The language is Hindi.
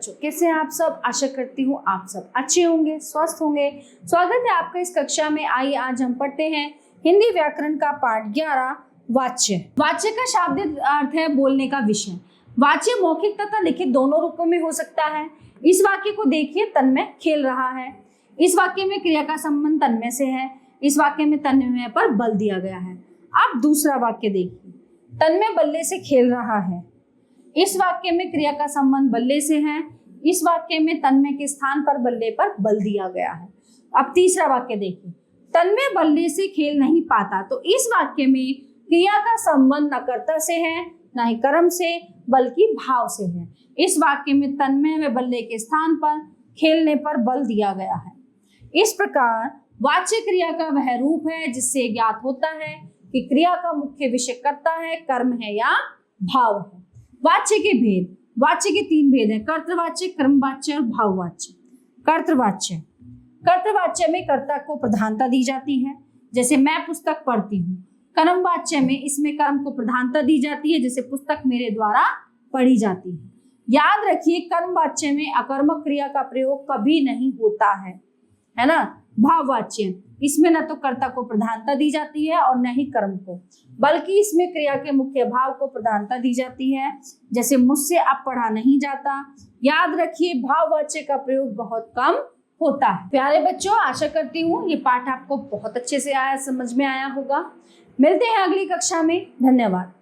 बच्चों, कैसे हैं आप सब। आशा करती हूँ आप सब अच्छे होंगे, स्वस्थ होंगे। स्वागत है आपका इस कक्षा में। आइए आज हम पढ़ते हैं हिंदी व्याकरण का पाठ 11 वाच्य। वाच्य का शाब्दिक अर्थ है बोलने का विषय। वाच्य मौखिक तथा लिखित दोनों रूपों में हो सकता है। इस वाक्य को देखिए, तन्मय खेल रहा है। इस वाक्य में क्रिया का संबंध तन्मय से है। इस वाक्य में तन्मय पर बल दिया गया है। अब दूसरा वाक्य देखिए, तन्मय बल्ले से खेल रहा है। इस वाक्य में क्रिया का संबंध बल्ले से है। इस वाक्य में तन्मय के स्थान पर बल्ले पर बल दिया गया है। अब तीसरा वाक्य देखिए, तन्मय बल्ले से खेल नहीं पाता। तो इस वाक्य में क्रिया का संबंध न कर्ता से है, न ही कर्म से, बल्कि भाव से है। इस वाक्य में तन्मय व बल्ले के स्थान पर खेलने पर बल दिया गया है। इस प्रकार वाच्य क्रिया का वह रूप है जिससे ज्ञात होता है कि क्रिया का मुख्य विषय कर्ता है, कर्म है या भाव है। वाच्य के भेद। वाच्य के 3 भेद हैं, कर्तृवाच्य, कर्मवाच्य और भाववाच्य। कर्तृवाच्य। कर्तृवाच्य में कर्ता को प्रधानता दी जाती है, जैसे मैं पुस्तक पढ़ती हूँ। कर्मवाच्य में इसमें कर्म को प्रधानता दी जाती है, जैसे पुस्तक मेरे द्वारा पढ़ी जाती है। याद रखिए, कर्मवाच्य में अकर्मक क्रिया का प्रयोग कभी नहीं होता है ना। भाववाच्य, इसमें न तो कर्ता को प्रधानता दी जाती है और न ही कर्म को, बल्कि इसमें क्रिया के मुख्य भाव को प्रधानता दी जाती है, जैसे मुझसे अब पढ़ा नहीं जाता। याद रखिए, भाववाच्य का प्रयोग बहुत कम होता है। प्यारे बच्चों, आशा करती हूँ ये पाठ आपको बहुत अच्छे से आया, समझ में आया होगा। मिलते हैं अगली कक्षा में। धन्यवाद।